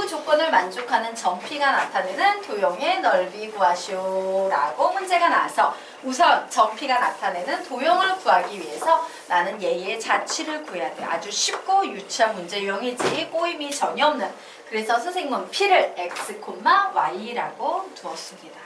조건을 만족하는 점P가 나타내는 도형의 넓이 구하시오 라고 문제가 나와서 우선 점P가 나타내는 도형을 구하기 위해서 나는 얘의 자취를 구해야 돼. 아주 쉽고 유치한 문제 유형이지 꼬임이 전혀 없는. 그래서 선생님은 P를 X, Y라고 두었습니다.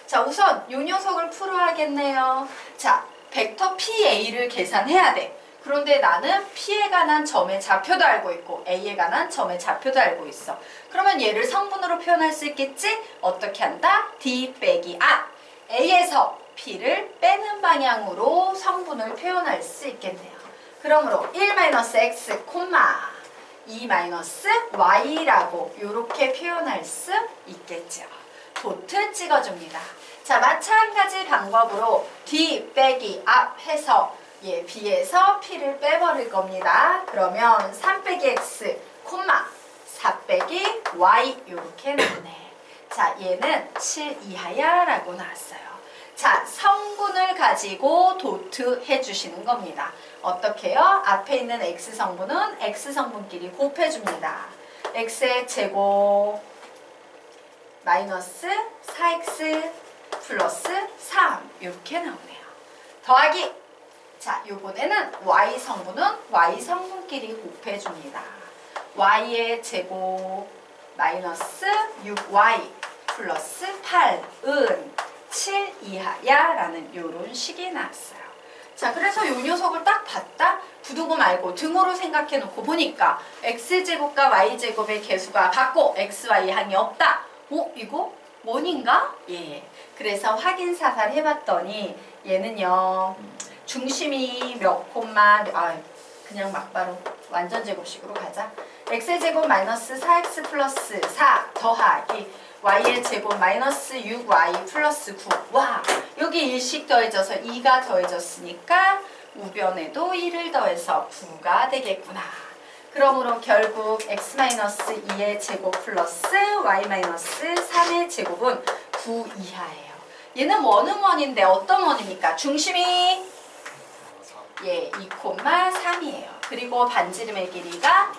자, 우선 이 녀석을 풀어야겠네요. 자, 벡터 PA를 계산해야 돼. 그런데 나는 P에 관한 점의 좌표도 알고 있고 A에 관한 점의 좌표도 알고 있어. 그러면 얘를 성분으로 표현할 수 있겠지? 어떻게 한다? D 빼기 R. A에서 P를 빼는 방향으로 성분을 표현할 수 있겠네요. 그러므로 1-x, 2-y라고 이렇게 표현할 수 있겠죠. 도트 찍어줍니다. 자, 마찬가지 방법으로 D 빼기 앞 해서 B에서 P를 빼버릴 겁니다. 그러면 3 빼기 X, 4 빼기 Y 이렇게 나오네. 자, 얘는 7 이하야 라고 나왔어요. 자, 성분을 가지고 도트 해주시는 겁니다. 어떻게 해요? 앞에 있는 X 성분은 X 성분끼리 곱해줍니다. X의 제곱 마이너스 4X 플러스 3 이렇게 나오네요. 더하기. 자, 요번에는 Y 성분은 Y 성분끼리 곱해줍니다. Y의 제곱 마이너스 6Y 플러스 8은 7 이하야 라는 요런 식이 나왔어요. 자, 그래서 요 녀석을 딱 봤다? 부두고 말고 등호로 생각해 놓고 보니까 X제곱과 Y제곱의 개수가 같고 XY 항이 없다. 이거 원인가? 예. 그래서 확인 사살 해봤더니 얘는요. 중심이 몇 콤마 그냥 막바로 완전 제곱식으로 가자. X제곱 마이너스 4X 플러스 4 더하기 Y의 제곱 마이너스 6Y 플러스 9. 와, 여기 1씩 더해져서 2가 더해졌으니까 우변에도 1을 더해서 9가 되겠구나. 그러므로 결국 X-2의 제곱 플러스 Y-3의 제곱은 9 이하예요. 얘는 원은 원인데 어떤 원입니까? 중심이 2,3이에요. 그리고 반지름의 길이가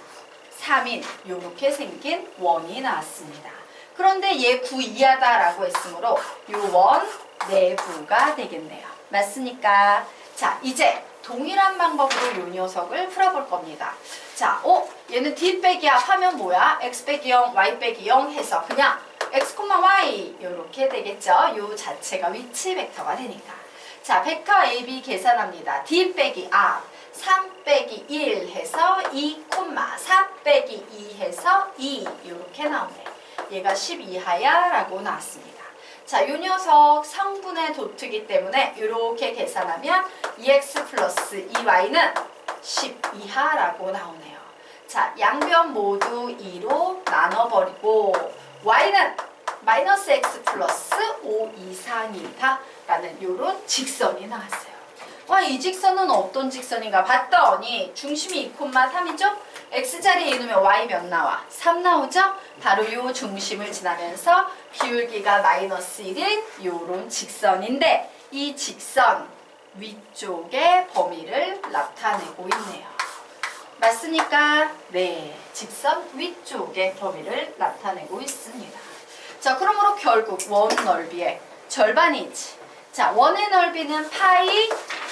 3인 요렇게 생긴 원이 나왔습니다. 그런데 얘 9 이하다라고 했으므로 요 원 내부가 되겠네요. 맞습니까? 자, 이제 동일한 방법으로 요 녀석을 풀어볼 겁니다. 자, 얘는 D 빼기 합 하면 뭐야? X 빼기 0, Y 빼기 0 해서 그냥 X, Y 요렇게 되겠죠? 요 자체가 위치 벡터가 되니까. 자, 벡터 AB 계산합니다. D 빼기 R 3 빼기 1 해서 2, 4 빼기 2 해서 2 이렇게 나오네. 얘가 10 이하야 라고 나왔습니다. 자, 요 녀석 성분의 도트이기 때문에 이렇게 계산하면 2x 플러스 2y는 10 이하라고 나오네요. 자, 양변 모두 2로 나눠버리고 y는 마이너스 x 플러스 5 이상이다 라는 요런 직선이 나왔어요. 와, 이 직선은 어떤 직선인가 봤더니 중심이 2,3이죠? x자리에 놓으면 y 몇 나와? 3 나오죠? 바로 요 중심을 지나면서 기울기가 마이너스 1인 요런 직선인데 이 직선 위쪽의 범위를 나타내고 있네요. 맞습니까? 네, 직선 위쪽의 범위를 나타내고 있습니다. 자, 그러므로 결국 원 넓이의 절반이지. 자, 원의 넓이는 파이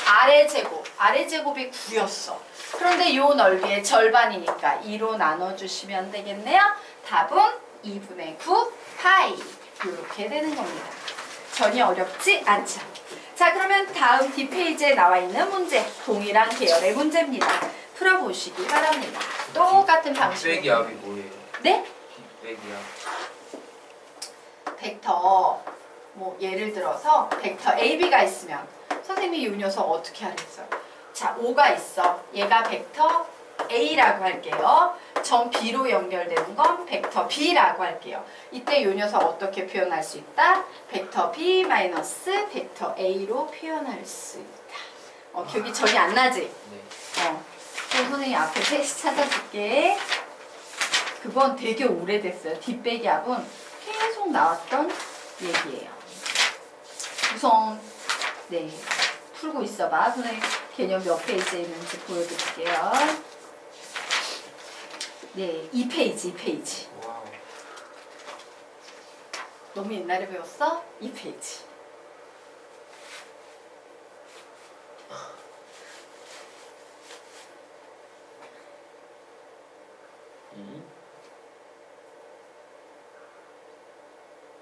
아래 제곱, 아래 제곱이 9였어. 그런데 요 넓이의 절반이니까 2로 나눠주시면 되겠네요. 답은 2분의 9 파이 이렇게 되는 겁니다. 전혀 어렵지 않죠. 자, 그러면 다음 뒷페이지에 나와 있는 문제, 동일한 계열의 문제입니다. 풀어보시기 바랍니다. 똑같은 방식으로. 빼기 합이 뭐예요? 네? 빼기 합. 벡터 뭐 예를 들어서 벡터 AB가 있으면 선생님이 이 녀석 어떻게 하랬어요? 자, 5가 있어. 얘가 벡터 A라고 할게요. 점 B로 연결되는 건 벡터 B라고 할게요. 이때 이 녀석 어떻게 표현할 수 있다? 벡터 B 마이너스 벡터 A로 표현할 수 있다. 기억이 전혀 안 나지? 네. 그럼 선생님이 앞에 페이지 찾아줄게. 그건 되게 오래됐어요. 뒷배기 합은 계속 나왔던 얘기예요. 우선 네, 풀고 있어봐. 선생님 개념 몇 페이지에 있는지 보여드릴게요. 네, 2페이지. 와우. 너무 옛날에 배웠어? 이 페이지.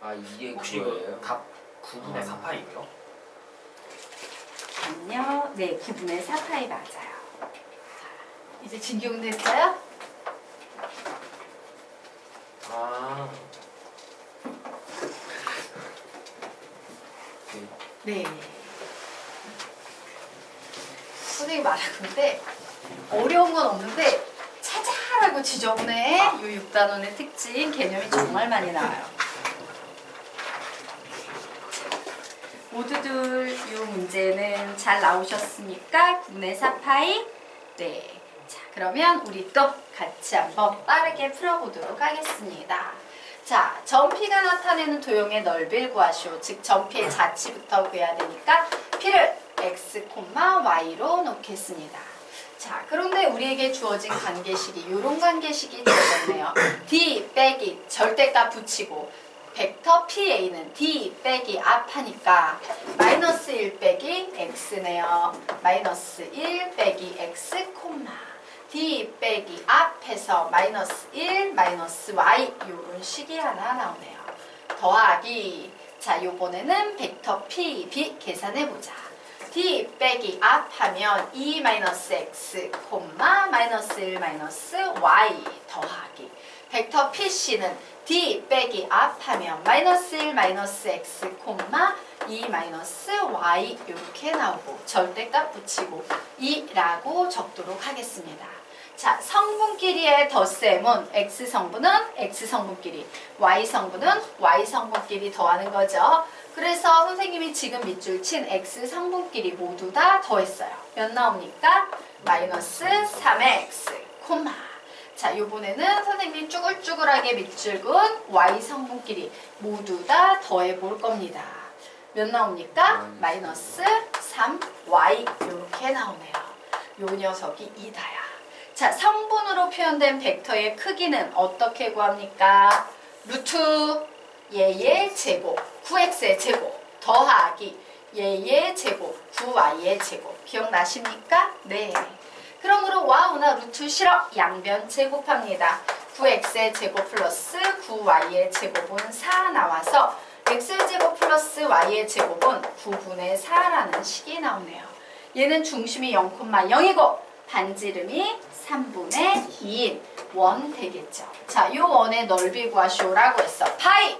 아 이게 혹시 그거예요? 이거 9분의 4파이고요? 아니요. 네, 9분의 4파이 맞아요. 자, 이제 진경은 됐어요? 아 네. 선생님 말하는데 어려운 건 없는데 찾아라고 지저분해. 요 6단원의 특징 개념이 정말 많이 나와요. 모두들 이 문제는 잘 나오셨습니까? 9분의 4파이. 네. 자, 그러면 우리 또 같이 한번 빠르게 풀어보도록 하겠습니다. 자, 점피가 나타내는 도형의 넓이를 구하시오. 즉, 점피의 자치부터 구해야 되니까 p를 x, y로 놓겠습니다. 자, 그런데 우리에게 주어진 관계식이 이런 관계식이 주어졌네요. d 빼기 절대값 붙이고 벡터 PA는 D 빼기 앞하니까 마이너스 1 빼기 X네요. 마이너스 1 빼기 X, D 빼기 앞에서 마이너스 1, 마이너스 Y 요런 식이 하나 나오네요. 더하기 자 요번에는 벡터 P, B 계산해보자. D 빼기 앞하면 2 마이너스 X, 마이너스 1, 마이너스 Y 더하기 벡터 PC는 D 빼기 앞하면 마이너스 1 마이너스 x, 2 마이너스 y 이렇게 나오고 절대값 붙이고 2라고 적도록 하겠습니다. 자, 성분끼리의 덧셈은 x 성분은 x 성분끼리, y 성분은 y 성분끼리 더하는 거죠. 그래서 선생님이 지금 밑줄 친 x 성분끼리 모두 다 더했어요. 몇 나옵니까? 마이너스 3x, 자, 요번에는 선생님이 쭈글쭈글하게 밑줄 그은 y 성분끼리 모두 다 더해 볼 겁니다. 몇 나옵니까? 마이너스 3y 이렇게 나오네요. 요 녀석이 2다야. 자, 성분으로 표현된 벡터의 크기는 어떻게 구합니까? 루트 얘의 제곱, 9x의 제곱 더하기 얘의 제곱, 9y의 제곱. 기억나십니까? 네. 그러므로 와우나 루트 싫어 양변 제곱합니다. 9x의 제곱 플러스 9y의 제곱은 4 나와서 x제곱 플러스 y의 제곱은 9분의 4라는 식이 나오네요. 얘는 중심이 0,0이고 반지름이 3분의 2인 원 되겠죠. 자, 요 원의 넓이 구하시오라고 했어. 파이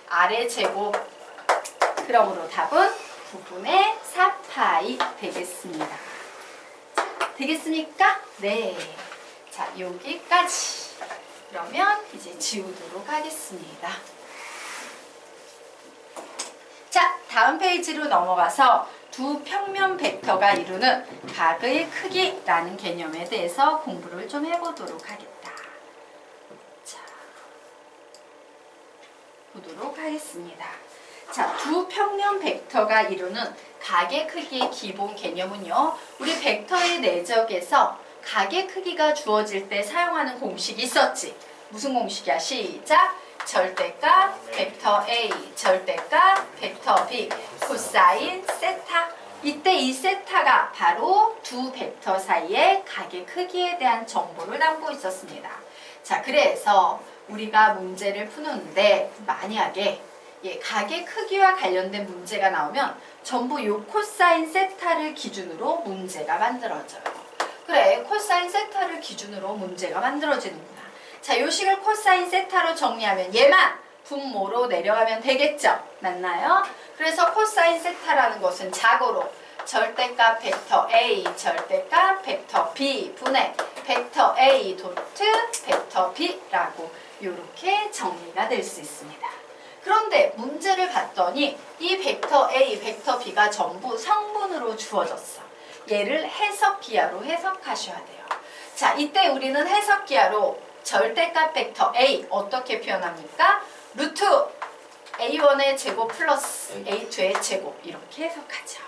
아래 제곱. 그러므로 답은 9분의 4파이 되겠습니다. 되겠습니까? 네. 자, 여기까지. 그러면 이제 지우도록 하겠습니다. 자, 다음 페이지로 넘어가서 두 평면 벡터가 이루는 각의 크기라는 개념에 대해서 공부를 좀 해보도록 하겠다. 자, 보도록 하겠습니다. 자, 두 평면 벡터가 이루는 각의 크기의 기본 개념은요. 우리 벡터의 내적에서 각의 크기가 주어질 때 사용하는 공식이 있었지. 무슨 공식이야? 시작! 절대값 벡터 A, 절대값 벡터 B, 코사인 세타. 이때 이 세타가 바로 두 벡터 사이의 각의 크기에 대한 정보를 담고 있었습니다. 자, 그래서 우리가 문제를 푸는데 만약에 각의 크기와 관련된 문제가 나오면 전부 요 코사인 세타를 기준으로 문제가 만들어져요. 그래, 코사인 세타를 기준으로 문제가 만들어지는구나. 자, 요 식을 코사인 세타로 정리하면 얘만 분모로 내려가면 되겠죠? 맞나요? 그래서 코사인 세타라는 것은 자고로 절대값 벡터 A, 절대값 벡터 B 분의 벡터 A 도트 벡터 B라고 이렇게 정리가 될 수 있습니다. 그런데 문제를 봤더니 이 벡터 A, 벡터 B가 전부 성분으로 주어졌어. 얘를 해석기하로 해석하셔야 돼요. 자, 이때 우리는 해석기하로 절대값 벡터 A 어떻게 표현합니까? 루트 A1의 제곱 플러스 A2의 제곱 이렇게 해석하죠.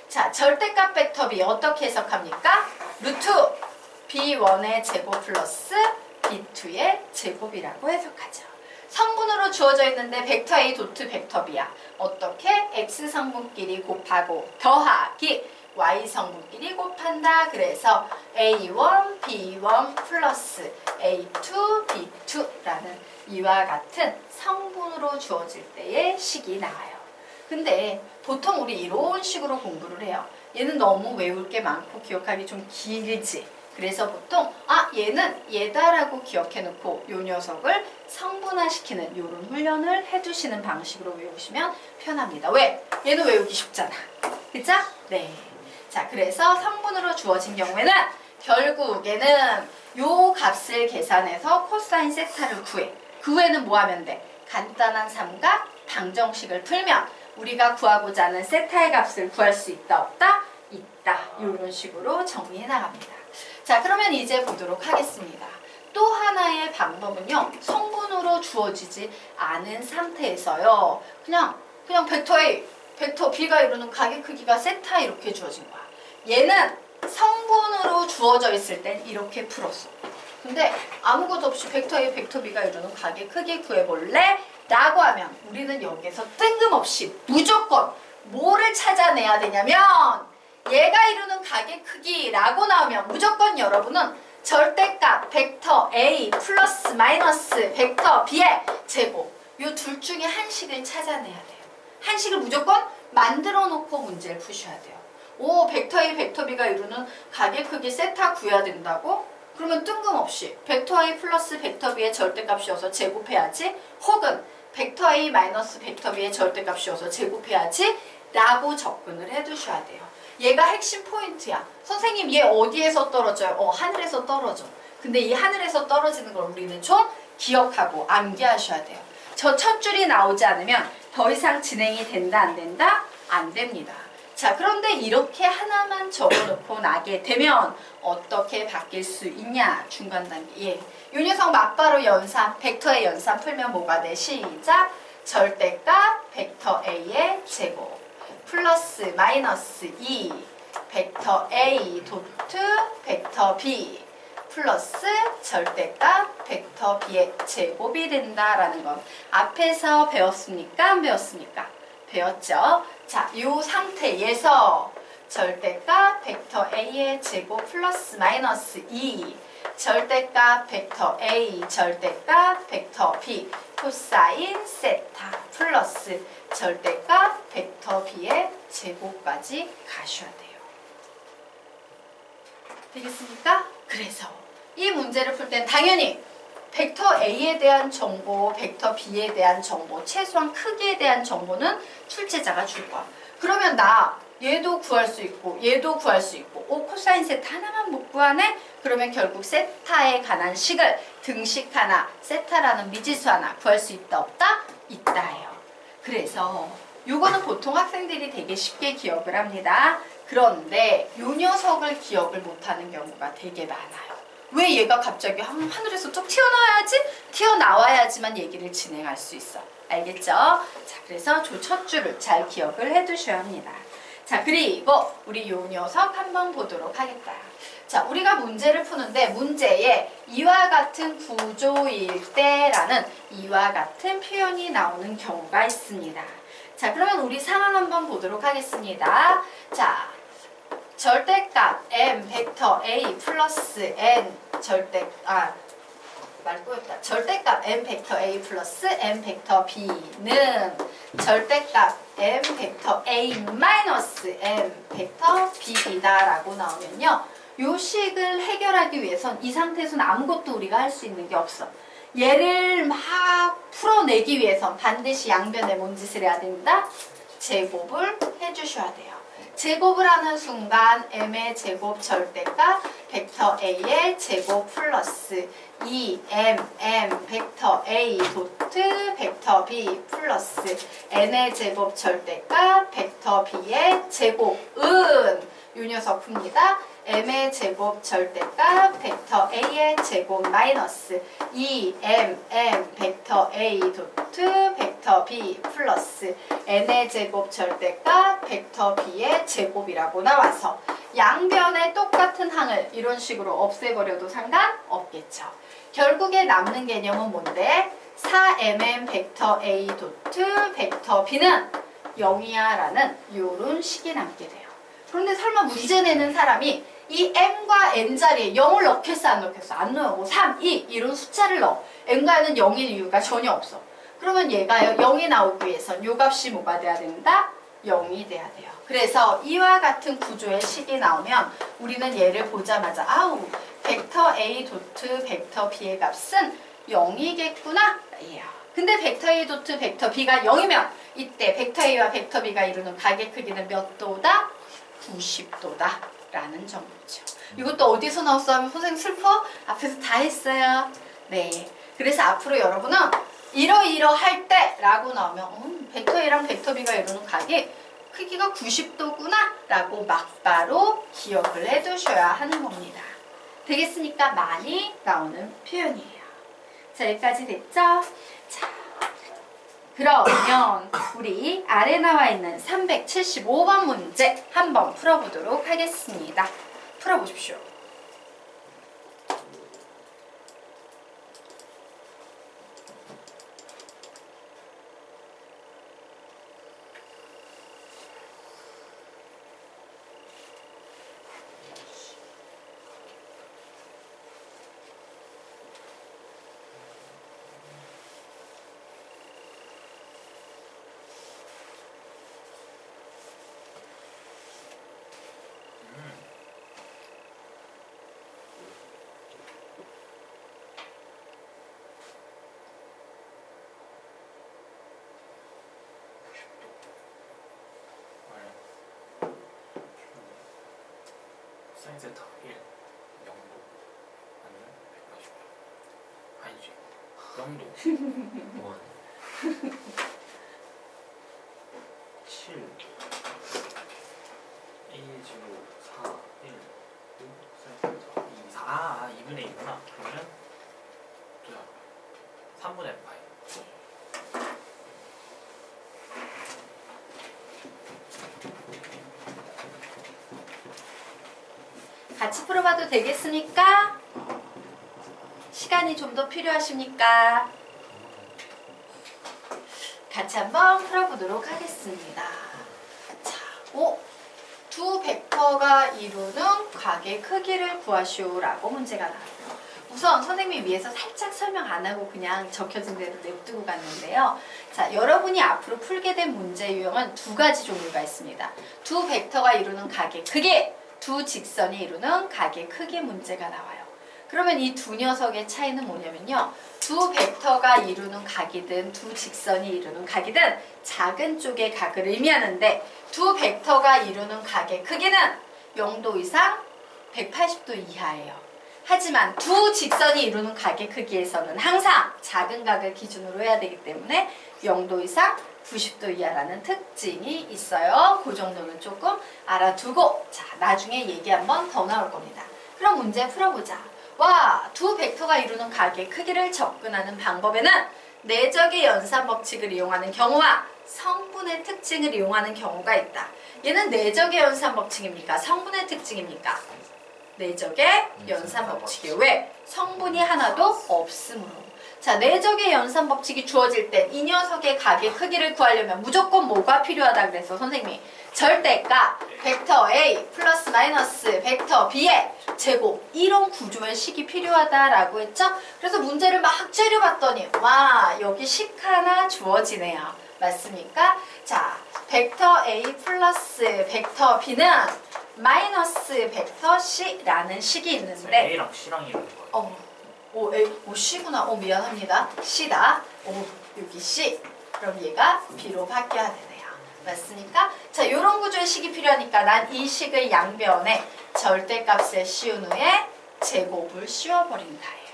자, 절대값 벡터 B 어떻게 해석합니까? 루트 B1의 제곱 플러스 B2의 제곱이라고 해석하죠. 성분으로 주어져 있는데 벡터 A 도트 벡터 B야. 어떻게? X 성분끼리 곱하고 더하기 Y 성분끼리 곱한다. 그래서 A1, B1 플러스 A2, B2라는 이와 같은 성분으로 주어질 때의 식이 나와요. 근데 보통 우리 이런 식으로 공부를 해요. 얘는 너무 외울 게 많고 기억하기 좀 길지. 그래서 보통 얘는 얘다라고 기억해놓고 요 녀석을 성분화시키는 이런 훈련을 해두시는 방식으로 외우시면 편합니다. 왜? 얘는 외우기 쉽잖아. 그죠? 네. 자, 그래서 성분으로 주어진 경우에는 결국에는 요 값을 계산해서 코사인 세타를 구해. 그 후에는 뭐 하면 돼? 간단한 삼각 방정식을 풀면 우리가 구하고자 하는 세타의 값을 구할 수 있다 없다? 있다. 이런 식으로 정리해 나갑니다. 자, 그러면 이제 보도록 하겠습니다. 또 하나의 방법은요. 성분으로 주어지지 않은 상태에서요. 그냥 벡터 A, 벡터 B가 이루는 가게 크기가 세타 이렇게 주어진 거야. 얘는 성분으로 주어져 있을 땐 이렇게 풀었어. 근데 아무것도 없이 벡터 A, 벡터 B가 이루는 가게 크기 구해볼래? 라고 하면 우리는 여기서 뜬금없이 무조건 뭐를 찾아내야 되냐면 얘가 이루는 가게 크기라고 나오면 무조건 여러분은 절대값 벡터 A 플러스 마이너스 벡터 B의 제곱 요 둘 중에 한 식을 찾아내야 돼요. 한 식을 무조건 만들어 놓고 문제를 푸셔야 돼요. 오, 벡터 A, 벡터 B가 이루는 가게 크기 세타 구해야 된다고? 그러면 뜬금없이 벡터 A 플러스 벡터 B의 절대값이어서 제곱해야지 혹은 벡터 A 마이너스 벡터 B의 절대값이어서 제곱해야지 라고 접근을 해두셔야 돼요. 얘가 핵심 포인트야. 선생님 얘 어디에서 떨어져요? 하늘에서 떨어져. 근데 이 하늘에서 떨어지는 걸 우리는 좀 기억하고 암기하셔야 돼요. 저 첫 줄이 나오지 않으면 더 이상 진행이 된다 안 된다? 안 됩니다. 자, 그런데 이렇게 하나만 적어놓고 나게 되면 어떻게 바뀔 수 있냐? 중간 단계. 요 녀석 맞바로 연산, 벡터의 연산 풀면 뭐가 돼? 시작! 절대값 벡터 A의 제곱 플러스 마이너스 2 벡터 A 도트 벡터 B 플러스 절대값 벡터 B의 제곱이 된다라는 건 앞에서 배웠습니까? 안 배웠습니까? 배웠죠? 자, 이 상태에서 절대값 벡터 A의 제곱 플러스 마이너스 2 절대값 벡터 A 절대값 벡터 B 코사인 세타 플러스 절대값 벡터 B의 제곱까지 가셔야 돼요. 되겠습니까? 그래서 이 문제를 풀 땐 당연히 벡터 A에 대한 정보, 벡터 B에 대한 정보, 최소한 크기에 대한 정보는 출제자가 줄 거야. 그러면 나 얘도 구할 수 있고 얘도 구할 수 있고 코사인 세타 하나만 못 구하네? 그러면 결국 세타에 관한 식을 등식 하나, 세타라는 미지수 하나 구할 수 있다 없다? 있다예요. 그래서 요거는 보통 학생들이 되게 쉽게 기억을 합니다. 그런데 요 녀석을 기억을 못하는 경우가 되게 많아요. 왜 얘가 갑자기 하늘에서 쭉 튀어나와야지만 얘기를 진행할 수 있어. 알겠죠? 자, 그래서 저 첫 줄을 잘 기억을 해두셔야 합니다. 자, 그리고 우리 요 녀석 한번 보도록 하겠다. 자, 우리가 문제를 푸는데 문제에 이와 같은 구조일 때라는 이와 같은 표현이 나오는 경우가 있습니다. 자, 그러면 우리 상황 한번 보도록 하겠습니다. 자, 절대값 m 벡터 a 플러스 n 절대값 m 벡터 a 플러스 n 벡터 b는 절대값 m 벡터 a 마이너스 n 벡터 b이다라고 나오면요. 요 식을 해결하기 위해선 이 상태에서는 아무것도 우리가 할 수 있는 게 없어. 얘를 막 풀어내기 위해선 반드시 양변에 뭔 짓을 해야 된다? 제곱을 해주셔야 돼요. 제곱을 하는 순간 m의 제곱 절대값 벡터 a의 제곱 플러스 2m 벡터 a 도트 벡터 b 플러스 n의 제곱 절대값 벡터 b의 제곱은 요 녀석 풉니다. m의 제곱 절대값 벡터 a의 제곱 마이너스 2m 벡터 a 도트 벡터 b 플러스 n의 제곱 절대값 벡터 b의 제곱이라고 나와서 양변의 똑같은 항을 이런 식으로 없애버려도 상관없겠죠. 결국에 남는 개념은 뭔데? 4mn 벡터 A 도트 벡터 B는 0이야 라는 요런 식이 남게 돼요. 그런데 설마 문제 내는 사람이 이 m과 n 자리에 0을 넣겠어 안 넣겠어? 안 넣어. 뭐 3, 2 이런 숫자를 넣어. n과 n은 0일 이유가 전혀 없어. 그러면 얘가요 0이 나오기 위해선 요 값이 뭐가 돼야 된다? 0이 돼야 돼요. 그래서 이와 같은 구조의 식이 나오면 우리는 얘를 보자마자 아우 벡터 A 도트 벡터 B의 값은 0이겠구나 예요. 근데 벡터 A 도트 벡터 B가 0이면 이때 벡터 A와 벡터 B가 이루는 각의 크기는 몇 도다? 90도다 라는 정보죠. 이것도 어디서 나왔어 하면 선생님 슬퍼? 앞에서 다 했어요. 네. 그래서 앞으로 여러분은 이러이러할 때 라고 나오면 벡터 A랑 벡터 B가 이루는 각이 크기가 90도구나 라고 막바로 기억을 해두셔야 하는 겁니다. 되겠습니까? 많이 나오는 표현이에요. 자, 여기까지 됐죠? 자, 그러면 우리 아래 나와 있는 375번 문제 한번 풀어보도록 하겠습니다. 풀어보십시오. 사인세타 1, 0도 아니면 180도 아니지 0도 1 7 1 제곱 4 1 6 사인세타 2 4 2분의 2구나. 그러면 3분의 파이. 같이 풀어봐도 되겠습니까? 시간이 좀 더 필요하십니까? 같이 한번 풀어보도록 하겠습니다. 자, 두 벡터가 이루는 각의 크기를 구하시오라고 문제가 나와요. 우선 선생님이 위에서 살짝 설명 안 하고 그냥 적혀진 대로 냅두고 갔는데요. 자, 여러분이 앞으로 풀게 된 문제 유형은 두 가지 종류가 있습니다. 두 벡터가 이루는 각의 크기, 두 직선이 이루는 각의 크기 문제가 나와요. 그러면 이 두 녀석의 차이는 뭐냐면요. 두 벡터가 이루는 각이든 두 직선이 이루는 각이든 작은 쪽의 각을 의미하는데 두 벡터가 이루는 각의 크기는 0도 이상 180도 이하예요. 하지만 두 직선이 이루는 각의 크기에서는 항상 작은 각을 기준으로 해야 되기 때문에 0도 이상 90도 이하라는 특징이 있어요. 그 정도는 조금 알아두고 자 나중에 얘기 한번 더 나올 겁니다. 그럼 문제 풀어보자. 와, 두 벡터가 이루는 각의 크기를 접근하는 방법에는 내적의 연산 법칙을 이용하는 경우와 성분의 특징을 이용하는 경우가 있다. 얘는 내적의 연산 법칙입니까? 성분의 특징입니까? 내적의 연산 법칙이에요. 왜? 성분이 하나도 없으므로. 자, 내적의 연산 법칙이 주어질 때 이 녀석의 각의 크기를 구하려면 무조건 뭐가 필요하다 그래서 선생님이 절대값 벡터 A 플러스 마이너스 벡터 B의 제곱 이런 구조의 식이 필요하다라고 했죠? 그래서 문제를 막 째려봤더니 와 여기 식 하나 주어지네요. 맞습니까? 자, 벡터 A 플러스 벡터 B는 마이너스 벡터 C라는 식이 있는데 A랑 C랑 이런 거. C구나. 미안합니다. C다. 여기 C. 그럼 얘가 B로 바뀌어야 되네요. 맞습니까? 자, 이런 구조의 식이 필요하니까 난 이 식의 양변에 절대값을 씌운 후에 제곱을 씌워버린다예요.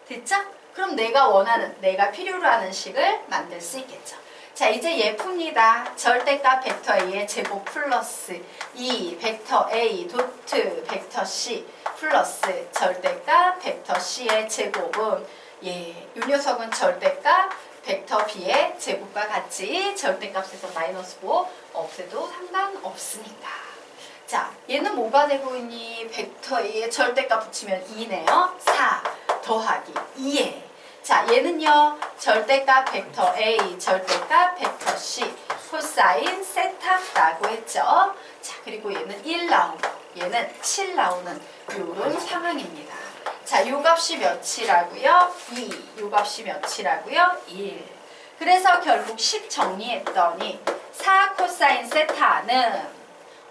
됐죠? 그럼 내가 필요로 하는 식을 만들 수 있겠죠. 자, 이제 얘 풉니다. 절대값 벡터 A의 제곱 플러스 2 벡터 A 도트 벡터 C 플러스 절대값 벡터 C의 제곱은 이 녀석은 절대값 벡터 B의 제곱과 같이 절대값에서 마이너스 5 없애도 상관없으니까. 자, 얘는 뭐가 되고 있니? 벡터 A의 절대값 붙이면 2네요. 4 더하기 2에 자, 얘는요. 절대값 벡터 A, 절대값 벡터 C, 코사인 세타라고 했죠. 자, 그리고 얘는 1 나오고 얘는 7 나오는 요런 상황입니다. 자, 요 값이 몇이라고요? 2. 요 값이 몇이라고요? 1. 그래서 결국 10 정리했더니 4 코사인 세타는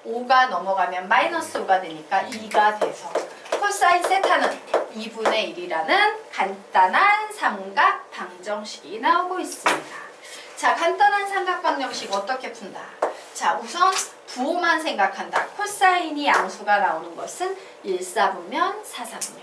5가 넘어가면 마이너스 5가 되니까 2가 돼서 코사인 세타는 2분의 1이라는 간단한 삼각 방정식이 나오고 있습니다. 자, 간단한 삼각 방정식 어떻게 푼다? 자, 우선 부호만 생각한다. 코사인이 양수가 나오는 것은 1사분면, 4사분면.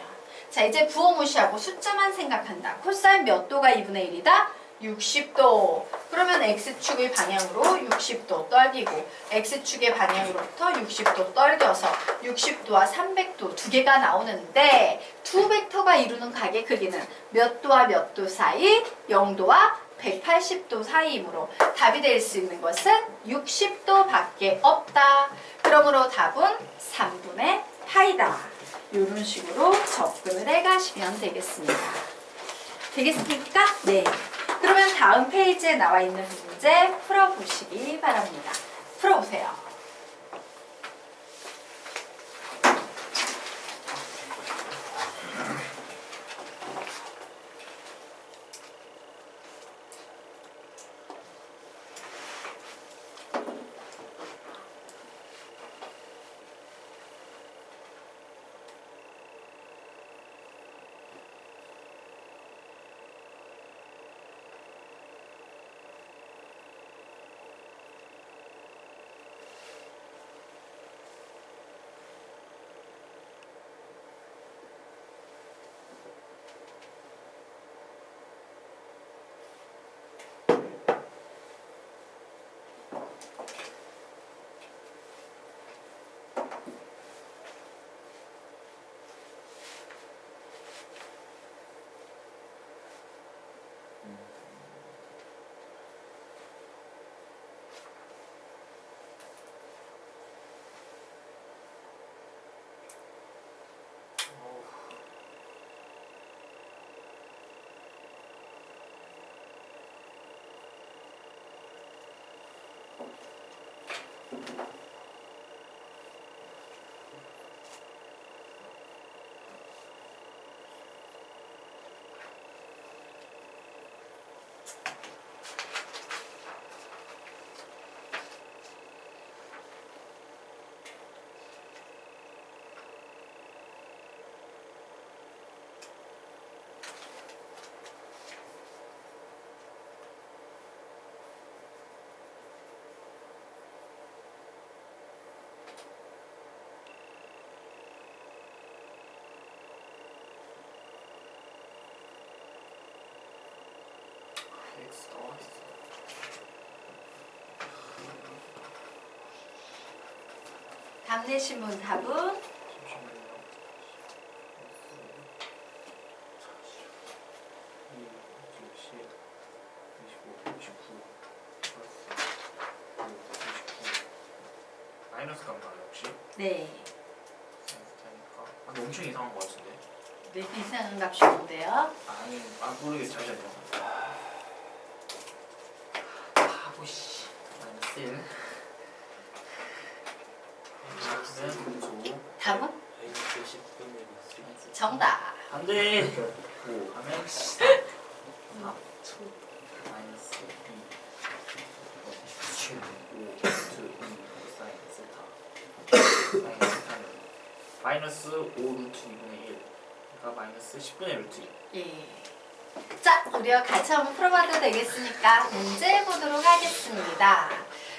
자, 이제 부호 무시하고 숫자만 생각한다. 코사인 몇 도가 2분의 1이다? 60도. 그러면 x축의 방향으로 60도 떨기고 x축의 방향으로부터 60도 떨겨서 60도와 300도 두 개가 나오는데 두 벡터가 이루는 각의 크기는 몇 도와 몇 도 사이? 0도와 180도 사이이므로 답이 될 수 있는 것은 60도밖에 없다. 그러므로 답은 3분의 파이다. 이런 식으로 접근을 해가시면 되겠습니다. 되겠습니까? 네. 그러면 다음 페이지에 나와 있는 문제 풀어보시기 바랍니다. 풀어보세요. X 나와 있어. 답 내신 분 답은? 잠시만요. 20, 25, 29 플러스 29 마이너스 값나요 혹시? 네. 마이너스니까 근데 엄청 이상한 거 같은데? 네, 이상한 값이 뭔데요? 아니 모르겠어. 잠시만요. 보시 마이너스 1 답은? X 10분의 정답. 안돼. 5 하면 4 마이너스 2 5 사인 세타 마이너스 5 루트 2분의 1 그러니까 마이너스 10분의 루트 2. 예. 자, 우리가 같이 한번 풀어봐도 되겠습니까? 문제 보도록 하겠습니다.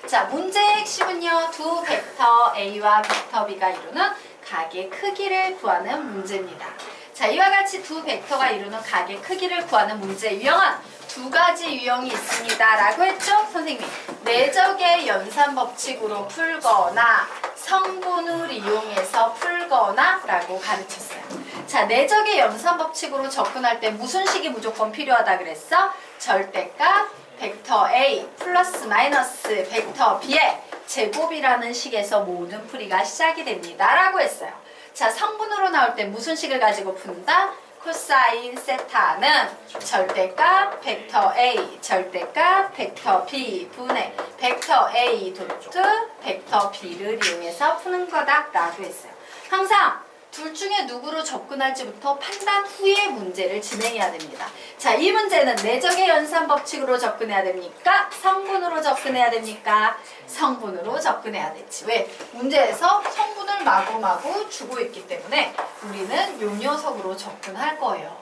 자, 문제의 핵심은요. 두 벡터 A와 벡터 B가 이루는 각의 크기를 구하는 문제입니다. 자, 이와 같이 두 벡터가 이루는 각의 크기를 구하는 문제의 유형은 두 가지 유형이 있습니다. 라고 했죠? 선생님, 내적의 연산 법칙으로 풀거나 성분을 이용해서 풀거나 라고 가르쳤어요. 자, 내적의 연산 법칙으로 접근할 때 무슨 식이 무조건 필요하다 그랬어? 절대값 벡터 A 플러스 마이너스 벡터 B의 제곱이라는 식에서 모든 풀이가 시작이 됩니다. 라고 했어요. 자, 성분으로 나올 때 무슨 식을 가지고 푼다? 코사인 세타는 절대값 벡터 A, 절대값 벡터 B 분의 벡터 A 도트 벡터 B를 이용해서 푸는 거다라고 했어요. 항상 둘 중에 누구로 접근할지부터 판단 후에 문제를 진행해야 됩니다. 자, 이 문제는 내적의 연산 법칙으로 접근해야 됩니까? 성분으로 접근해야 됩니까? 성분으로 접근해야 되지. 왜? 문제에서 성분을 마구마구 주고 있기 때문에 우리는 요 녀석으로 접근할 거예요.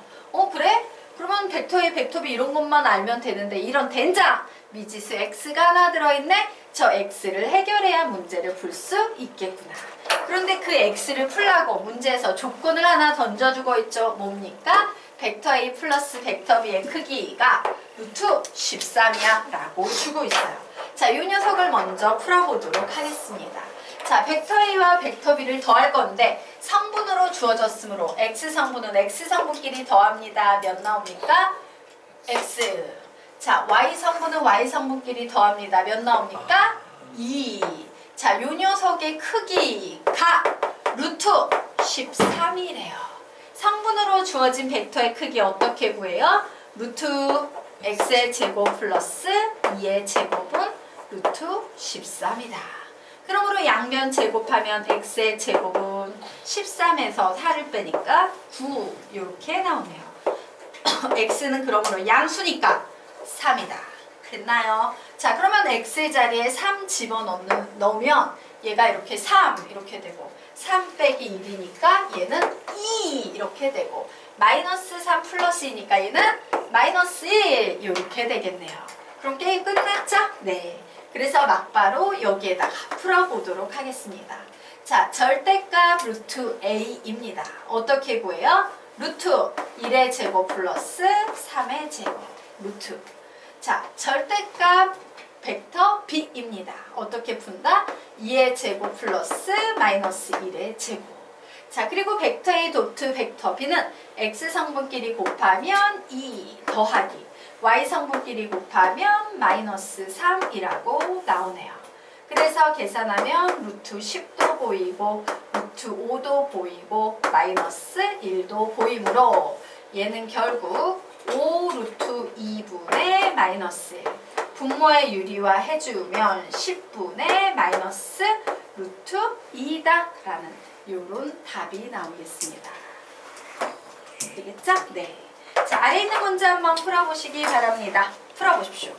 그래? 그러면 벡터 A, 벡터 B 이런 것만 알면 되는데 이런 된장! 미지수 x가 하나 들어있네? 저 x를 해결해야 문제를 풀 수 있겠구나. 그런데 그 x를 풀라고 문제에서 조건을 하나 던져주고 있죠. 뭡니까? 벡터 A 플러스 벡터 B의 크기가 루트 13이야 라고 주고 있어요. 자, 이 녀석을 먼저 풀어보도록 하겠습니다. 자, 벡터 A와 벡터 B를 더할 건데 성분으로 주어졌으므로 x 성분은 x 성분끼리 더합니다. 몇 나옵니까? x. 자, y 성분은 y 성분끼리 더합니다. 몇 나옵니까? 2. 자, 요 녀석의 크기가 루트 13이래요. 성분으로 주어진 벡터의 크기 어떻게 구해요? 루트 x의 제곱 플러스 2의 제곱은 루트 13이다. 그러므로 양면 제곱하면 x의 제곱은 13에서 4를 빼니까 9 이렇게 나오네요. x는 그러므로 양수니까 3이다. 됐나요? 자, 그러면 x의 자리에 3 집어넣으면 얘가 이렇게 3 이렇게 되고 3 빼기 1이니까 얘는 2 이렇게 되고 마이너스 3 플러스 2니까 얘는 마이너스 1 이렇게 되겠네요. 그럼 게임 끝났죠? 네. 그래서 막바로 여기에다가 풀어보도록 하겠습니다. 자, 절대값 루트 a입니다. 어떻게 구해요? 루트 1의 제곱 플러스 3의 제곱 루트. 자, 절대값 벡터 b입니다. 어떻게 푼다? 2의 제곱 플러스 마이너스 1의 제곱. 자, 그리고 벡터 A 도트 벡터 B는 x 성분끼리 곱하면 2 더하기 y 성분끼리 곱하면 마이너스 3이라고 나오네요. 그래서 계산하면 루트 10도 보이고 루트 5도 보이고 마이너스 1도 보이므로 얘는 결국 5 루트 2분의 마이너스 1 분모의 유리화 해주면 10분의 마이너스 루트 2다 라는 요런 답이 나오겠습니다. 되겠죠? 네. 자, 아래 있는 문제 한번 풀어보시기 바랍니다. 풀어보십시오.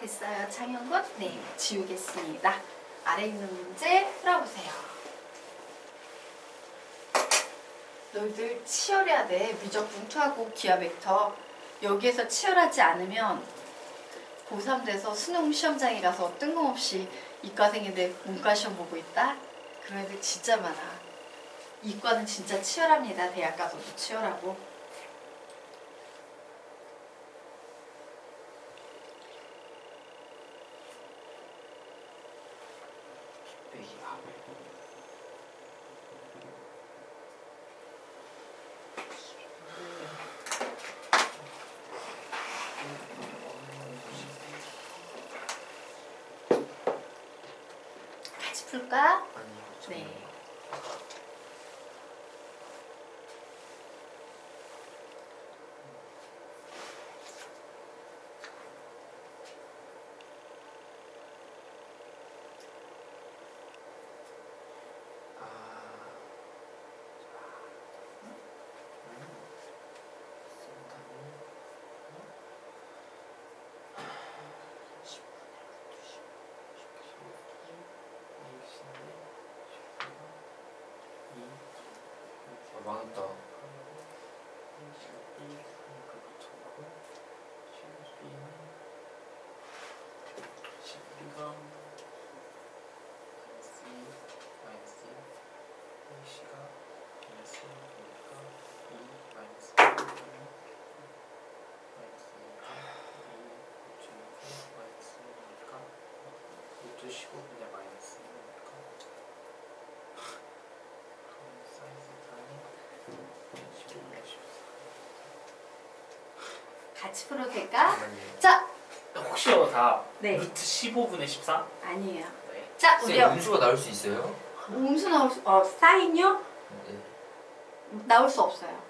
됐어요, 창현군? 네, 지우겠습니다. 아래 있는 문제 풀어보세요. 너희들 치열해야 돼. 미적 분투하고 기하 벡터. 여기에서 치열하지 않으면 고3 돼서 수능 시험장에 가서 뜬금없이 이과생인데 문과 시험 보고 있다? 그런 애들 진짜 많아. 이과는 진짜 치열합니다. 대학 가서도 치열하고. 같이 풀까? 네. 망했다. 루트 15분의 마이너스 1이니까 사인 세타는 15분의 14. 같이 풀어도 될까? 잠깐만요. 자, 혹시요 다 네. 루트 15분의 14? 아니에요. 네. 자, 우리요. 음수가 나올 수 있어요? 음수 나올 수, 사인요? 네. 나올 수 없어요.